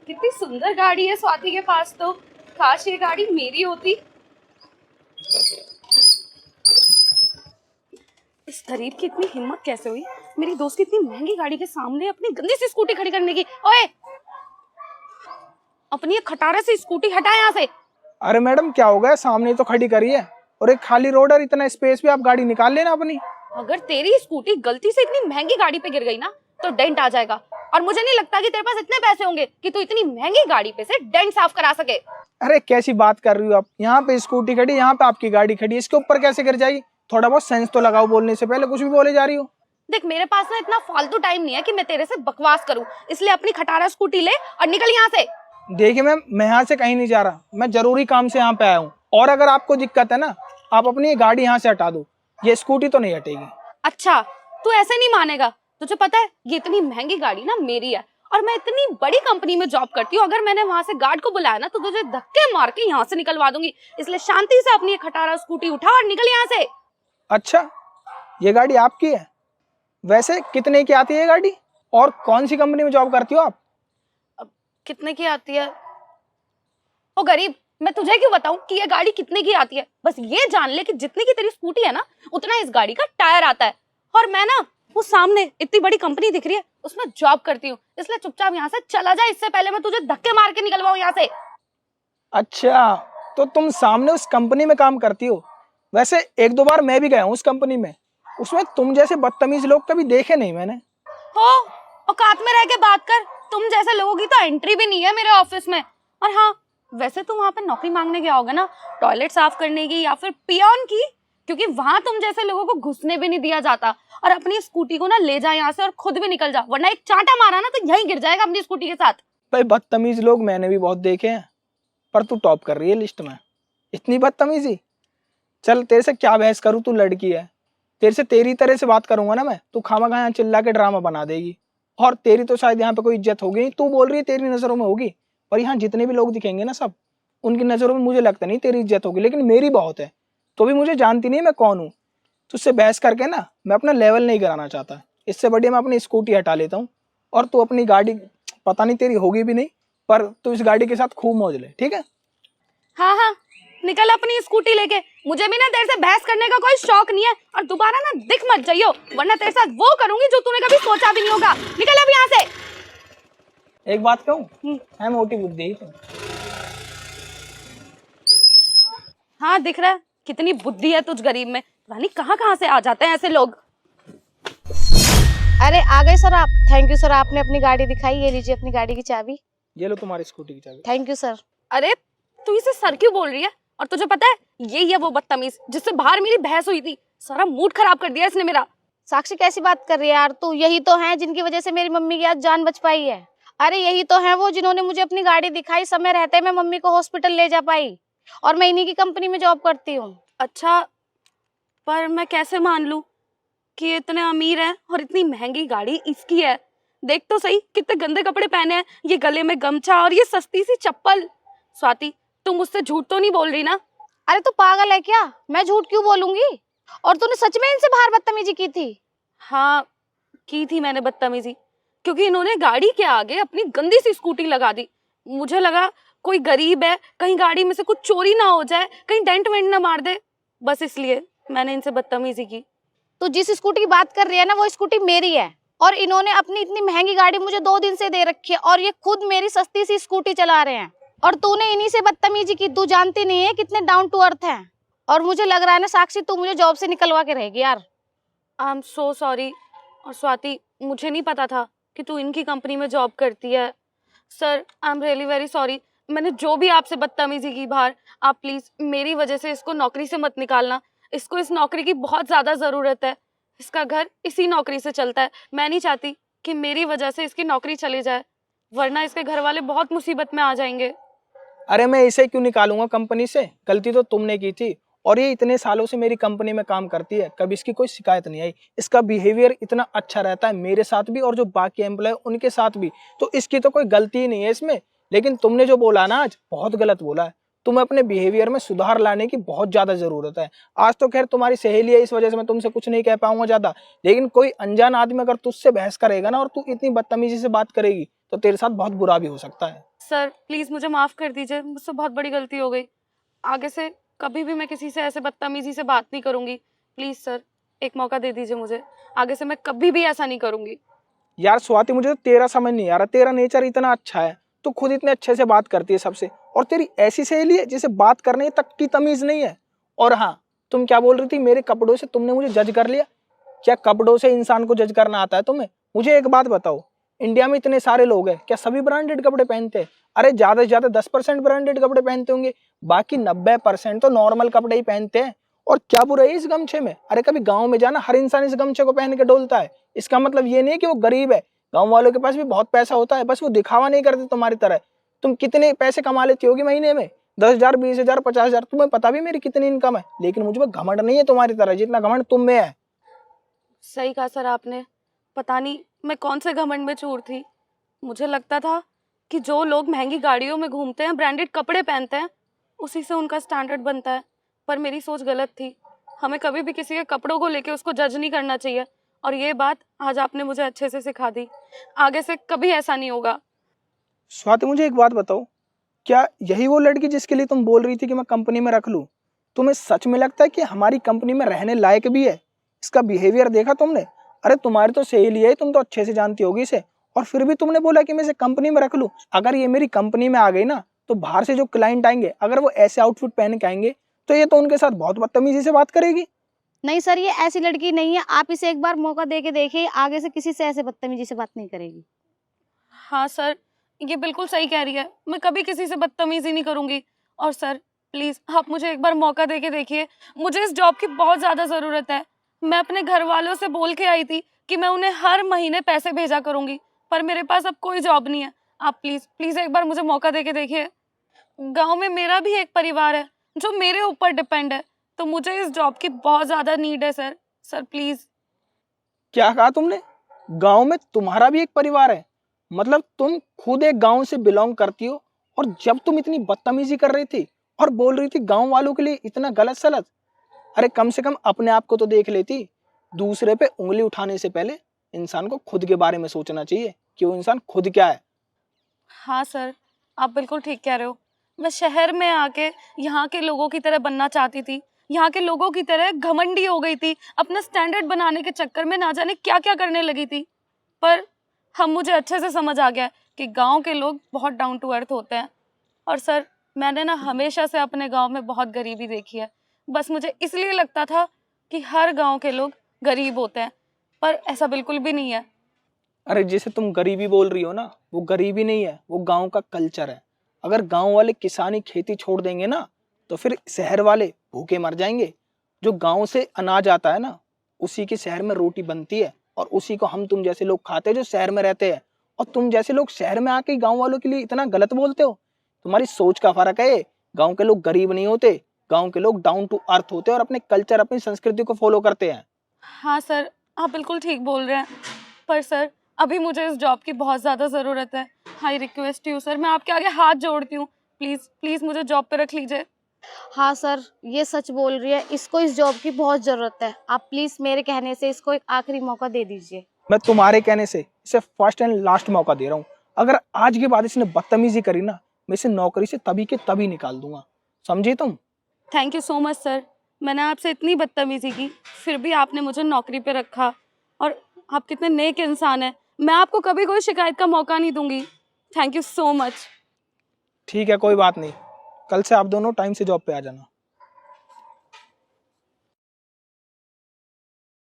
कितनी सुंदर गाड़ी है स्वाति के पास, तो काश ये गाड़ी मेरी होती। इस गरीब की इतनी हिम्मत कैसे हुई मेरी दोस्त की इतनी महंगी गाड़ी के सामने अपनी गंदी सी स्कूटी खड़ी करने की। ओए, अपनी ये खटारा सी स्कूटी हटा यहाँ से। अरे मैडम क्या हो गया, सामने तो खड़ी करी है और एक खाली रोड और इतना स्पेस भी, आप गाड़ी निकाल लेना अपनी। अगर तेरी स्कूटी गलती से इतनी महंगी गाड़ी पे गिर गई ना तो डेंट आ जाएगा, और मुझे नहीं लगता कि तेरे पास इतने पैसे होंगे कि तू इतनी महंगी गाड़ी पे से डेंट साफ करा सके। अरे कैसी बात कर रही हो आप, यहाँ पे स्कूटी खड़ी, यहाँ पे आपकी गाड़ी खड़ी है, इसके ऊपर कैसे गिर जाएगी? थोड़ा बहुत सेंस तो लगाओ, बोलने से पहले कुछ भी बोले जा रही हो। देख, मेरे पास ना इतना फालतू टाइम नहीं है कि मैं तेरे से बकवास करूं, इसलिए अपनी खटारा स्कूटी ले और निकल यहाँ से। देखिए मैम, मैं यहाँ से कहीं नहीं जा रहा, मैं जरूरी काम से यहाँ पे आया हूँ। और अगर आपको दिक्कत है ना, आप अपनी ये गाड़ी यहाँ से हटा दो, ये स्कूटी तो नहीं हटेगी। अच्छा, तू ऐसे नहीं मानेगा। तुझे पता है ये इतनी महंगी गाड़ी ना मेरी है, और मैं इतनी बड़ी कंपनी में जॉब करती हूँ। अगर मैंने वहां से गार्ड को बुलाया ना तो तुझे धक्के मार के यहाँ से निकलवा दूंगी, इसलिए शांति से अपनी खटारा स्कूटी उठा और निकल यहाँ से। अच्छा, ये गाड़ी आपकी है? वैसे कितने की आती है ये गाड़ी, और कौन सी कंपनी में जॉब करती हो आप? अब कितने की आती है? ओ गरीब, मैं तुझे क्यों बताऊं कि ये गाड़ी कितने की आती है? बस ये जान ले कि जितने की तेरी स्कूटी है ना उतना इस गाड़ी का टायर आता है। और मैं ना वो सामने इतनी बड़ी कंपनी दिख रही है उसमें जॉब करती हूँ, इसलिए चुपचाप यहाँ से चला जा, इससे पहले मैं तुझे धक्के मार के निकलवाऊं यहाँ से। अच्छा, तो तुम सामने उस कंपनी में काम करती हो? वैसे एक दो बार मैं भी गया हूँ उस कंपनी में, उसमें तुम जैसे बदतमीज लोग कभी देखे नहीं मैंने। हो, औकात में रह के बात कर। तुम जैसे लोगों की तो एंट्री भी नहीं है मेरे ऑफिस में। और हाँ, वैसे तुम वहां पे नौकरी मांगने गया होगा ना, टॉयलेट साफ करने की या फिर पियोन की, क्योंकि वहां तुम जैसे लोगों को घुसने भी नहीं दिया जाता। और अपनी स्कूटी को ना ले जा यहाँ से और खुद भी निकल जा, वरना एक चांटा मारा ना तो यहीं गिर जाएगा अपनी स्कूटी के साथ। भाई बदतमीज लोग मैंने भी बहुत देखे हैं, पर तू टॉप कर रही है लिस्ट में। इतनी बदतमीजी, चल तेरे से क्या बहस करूँ, तू लड़की है, तेरे से तेरी तरह से बात करूंगा ना मैं, तू खामखा यहाँ चिल्ला के ड्रामा बना देगी। और तेरी तो शायद यहाँ पे कोई इज्जत होगी, तू बोल रही है तेरी नजरों में होगी, पर यहाँ जितने भी लोग दिखेंगे ना सब, उनकी नजरों में मुझे लगता नहीं तेरी इज्जत होगी, लेकिन मेरी बहुत है। तो भी मुझे जानती नहीं मैं कौन हूँ। तुझसे बहस करके ना मैं अपना लेवल नहीं कराना चाहता, इससे बढ़िया मैं अपनी स्कूटी हटा लेता हूँ, और तू अपनी गाड़ी, पता नहीं तेरी होगी भी नहीं, पर तू इस गाड़ी के साथ खूब मौज ले, ठीक है? हाँ हाँ, निकल अपनी स्कूटी लेके। मुझे भी ना तेरे से बहस करने का कोई शौक नहीं है, और दोबारा ना दिख मत जाइयो, वरना तेरे साथ वो करूंगी जो तूने कभी सोचा भी नहीं होगा। निकल अब यहाँ से। एक बात कहूँ, है मोटी बुद्धि ही तो। हाँ, दिख रहा है कितनी बुद्धि है तुझ गरीब में। रानी कहाँ कहाँ से आ जाते हैं ऐसे लोग। अरे आ गए सर आप। थैंक यू सर, आपने अपनी गाड़ी दिखाई। ये लीजिए अपनी गाड़ी की चाबी। ये लो तुम्हारी स्कूटी की चाबी। Thank you sir. अरे तू इसे सर क्यों बोल रही है? और तुझे पता है यही है वो बदतमीज जिससे बाहर मेरी बहस हुई थी। सारा मूड खराब कर दिया इसने मेरा। साक्षी कैसी बात कर रही है यार तू? यही तो है जिनकी वजह से मेरी मम्मी की आज जान बच पाई है। अरे यही तो है वो जिन्होंने मुझे अपनी गाड़ी दिखाई, समय रहते मैं मम्मी को हॉस्पिटल ले जा पाई, और मैं इन्हीं की कंपनी में जॉब करती हूँ। अच्छा, पर मैं कैसे मान लूं कि ये इतने अमीर हैं और इतनी महंगी गाड़ी इसकी है? देख तो सही कितने गंदे कपड़े पहने हैं, ये गले में गमछा और ये सस्ती सी चप्पल। स्वाति, तुम मुझसे झूठ तो नहीं बोल रही ना? अरे तू पागल है क्या? मैं झूठ क्यों बोलूंगी? और तूने सच में इनसे बाहर बदतमीजी की थी? हाँ, की थी मैंने बदतमीजी, क्योंकि इन्होंने गाड़ी के आगे अपनी गंदी सी स्कूटी लगा दी। मुझे लगा कोई गरीब है, कहीं गाड़ी में से कुछ चोरी ना हो जाए, कहीं डेंट वेंट ना मार दे, बस इसलिए मैंने इनसे बदतमीजी की। तू जिस स्कूटी की बात कर रही है ना वो स्कूटी मेरी है, और इन्होंने अपनी इतनी महंगी गाड़ी मुझे 2 दिन से दे रखी है, और ये खुद मेरी सस्ती सी स्कूटी चला रहे हैं, और तूने इन्हीं से बदतमीजी की। तू जानती नहीं है कितने डाउन टू अर्थ हैं। और मुझे लग रहा है ना साक्षी, तू मुझे जॉब से निकलवा के रहेगी यार। I am so sorry. और स्वाति, मुझे नहीं पता था कि तू इनकी कंपनी में जॉब करती है। Sir, I am really very sorry. मैंने जो भी आपसे बदतमीजी की बाहर, आप प्लीज मेरी वजह से इसको नौकरी से मत निकालना। इसको इस नौकरी की बहुत ज्यादा जरूरत है, इसका घर इसी नौकरी से चलता है। मैं नहीं चाहती कि मेरी वजह से इसकी नौकरी चली जाए, वरना इसके घर वाले बहुत मुसीबत में आ जाएंगे। अरे मैं इसे क्यों निकालूंगा कंपनी से? गलती तो तुमने की थी, और ये इतने सालों से मेरी कंपनी में काम करती है, कभी इसकी कोई शिकायत नहीं आई। इसका बिहेवियर इतना अच्छा रहता है मेरे साथ भी और जो बाकी एम्प्लॉय उनके साथ भी, तो इसकी तो कोई गलती ही नहीं है इसमें। लेकिन तुमने जो बोला ना आज, बहुत गलत बोला है। तुम्हें अपने बिहेवियर में सुधार लाने की बहुत ज्यादा जरूरत है। आज तो खैर तुम्हारी सहेली है, इस वजह से मैं तुमसे कुछ नहीं कह पाऊंगा ज्यादा, लेकिन कोई अनजान आदमी अगर तुझसे बहस करेगा ना और तू इतनी बदतमीजी से बात करेगी तो तेरे साथ बहुत बुरा भी हो सकता है। सर प्लीज मुझे माफ कर दीजिए, मुझसे बहुत बड़ी गलती हो गई। आगे से कभी भी मैं किसी से ऐसे बदतमीजी से बात नहीं करूंगी। प्लीज सर एक मौका दे दीजिए मुझे, आगे से मैं कभी भी ऐसा नहीं करूंगी। यार स्वाति, मुझे तो तेरा समझ नहीं आ रहा, तेरा नेचर इतना अच्छा है, तू खुद इतने अच्छे से बात करती है सबसे, और तेरी ऐसी सहेली है जिसे बात करने तक की तमीज नहीं है। और हाँ, तुम क्या बोल रही थी, मेरे कपड़ों से तुमने मुझे जज कर लिया? क्या कपड़ों से इंसान को जज करना आता है तुम्हें? मुझे एक बात बताओ, इंडिया में इतने सारे लोग हैं, क्या सभी ब्रांडेड कपड़े पहनते हैं? अरे ज्यादा से ज्यादा 10% ब्रांडेड कपड़े पहनते होंगे, बाकी 90% तो नॉर्मल कपड़े ही पहनते हैं। और क्या बुरा है इस गमछे में? अरे कभी गाँव में जाना, हर इंसान इस गमछे को पहन के डोलता है। इसका मतलब ये नहीं कि वो गरीब है, गाँव वालों के पास भी बहुत पैसा होता है, बस वो दिखावा नहीं करते तुम्हारी तरह। तुम कितने पैसे कमा लेती होगी महीने में? 10,000, 20,000, 50,000? तुम्हें पता भी मेरी कितनी इनकम है, लेकिन मुझ में घमंड नहीं है तुम्हारी तरह, जितना घमंड तुम में है। सही कहा सर आपने, पता नहीं मैं कौन से घमंड में चूर थी। मुझे लगता था कि जो लोग महंगी गाड़ियों में घूमते हैं, ब्रांडेड कपड़े पहनते हैं, उसी से उनका स्टैंडर्ड बनता है। पर मेरी सोच गलत थी। हमें कभी भी किसी के कपड़ों को लेके उसको जज नहीं करना चाहिए, और ये बात आज आपने मुझे अच्छे से सिखा दी। आगे से कभी ऐसा नहीं होगा। स्वाति मुझे एक बात बताओ, क्या यही वो लड़की जिसके लिए तुम बोल रही थी कि मैं कंपनी में रख लूं, तुम्हें सच में लगता है कि हमारी कंपनी में रहने लायक भी है? इसका बिहेवियर देखा तुमने? अरे तुम्हारी तो सहेली है, तुम तो अच्छे से जानती होगी इसे, और फिर भी तुमने बोला कि मैं इसे कंपनी में रख लूं। अगर ये मेरी कंपनी में आ गई ना, तो बाहर से जो क्लाइंट आएंगे, अगर वो ऐसे आउटफिट पहन के आएंगे, तो ये तो उनके साथ बहुत बदतमीजी से बात करेगी। नहीं सर, ये ऐसी लड़की नहीं है, आप इसे एक बार मौका दे के देखिए, आगे से किसी से ऐसे बदतमीजी से बात नहीं करेगी। हाँ सर, ये बिल्कुल सही कह रही है, मैं कभी किसी से बदतमीजी नहीं करूंगी। और सर प्लीज आप मुझे एक बार मौका दे के देखिए, मुझे इस जॉब की बहुत ज़्यादा ज़रूरत है। मैं अपने घर वालों से बोल के आई थी कि मैं उन्हें हर महीने पैसे भेजा करूंगी, पर मेरे पास अब कोई जॉब नहीं है। आप प्लीज प्लीज एक बार मुझे मौका दे के देखिए। गांव में मेरा भी एक परिवार है जो मेरे ऊपर डिपेंड है, तो मुझे इस जॉब की बहुत ज़्यादा नीड है सर। Sir please. क्या कहा तुमने? गांव में तुम्हारा भी एक परिवार है? मतलब तुम खुद एक गांव से बिलोंग करती हो, और जब तुम इतनी बदतमीजी कर रही थी और बोल रही थी गांव वालों के लिए इतना गलत सलत, अरे कम से कम अपने आप को तो देख लेती। दूसरे पे उंगली उठाने से पहले इंसान को खुद के बारे में सोचना चाहिए कि वो इंसान खुद क्या है। हाँ सर, आप बिल्कुल ठीक कह रहे हो। मैं शहर में आके यहाँ के लोगों की तरह बनना चाहती थी, यहाँ के लोगों की तरह घमंडी हो गई थी, अपना स्टैंडर्ड बनाने के चक्कर में ना जाने क्या क्या करने लगी थी। पर हम मुझे अच्छे से समझ आ गया कि गांव के लोग बहुत डाउन टू अर्थ होते हैं। और सर मैंने ना हमेशा से अपने गांव में बहुत गरीबी देखी है। बस मुझे इसलिए लगता था कि हर गांव के लोग गरीब होते हैं, पर ऐसा बिल्कुल भी नहीं है। अरे जिसे तुम गरीबी बोल रही हो ना, वो गरीबी नहीं है, वो गांव का कल्चर है। अगर गांव वाले किसानी खेती छोड़ देंगे ना, तो फिर शहर वाले भूखे मर जाएंगे। जो गांव से अनाज आता है ना, उसी की शहर में रोटी बनती है, और उसी को हम तुम जैसे लोग खाते हैं जो शहर में रहते हैं। और तुम जैसे लोग शहर में आके गांव वालों के लिए इतना गलत बोलते हो। तुम्हारी सोच का फर्क है। गांव के लोग गरीब नहीं होते, गांव के लोग डाउन टू अर्थ होते हैं और अपने कल्चर, अपनी संस्कृति को फॉलो करते हैं। हाँ सर, आप बिल्कुल ठीक बोल रहे हैं, पर सर अभी मुझे इस जॉब की बहुत ज़्यादा ज़रूरत है। आई रिक्वेस्ट यू सर, मैं आपके आगे हाथ जोड़ती हूँ, प्लीज़ प्लीज़ मुझे जॉब पे रख लीजिए। हाँ सर, ये सच बोल रही है, इसको इस जॉब की बहुत जरूरत है। आप प्लीज मेरे कहने से इसको एक आखिरी मौका दे दीजिए। मैं तुम्हारे कहने से इसे फर्स्ट एंड लास्ट मौका दे रहा हूँ। अगर आज के बाद इसने बदतमीजी करी ना, मैं इसे नौकरी से तभी के तभी निकाल दूंगा, समझी तुम? Thank you so much sir, मैंने आपसे इतनी बदतमीजी की, फिर भी आपने मुझे नौकरी पे रखा। और आप कितने नेक इंसान हैं, मैं आपको कभी कोई शिकायत का मौका नहीं दूंगी। Thank you so much. ठीक है, कोई बात नहीं, कल से आप दोनों टाइम से जॉब पे आ जाना।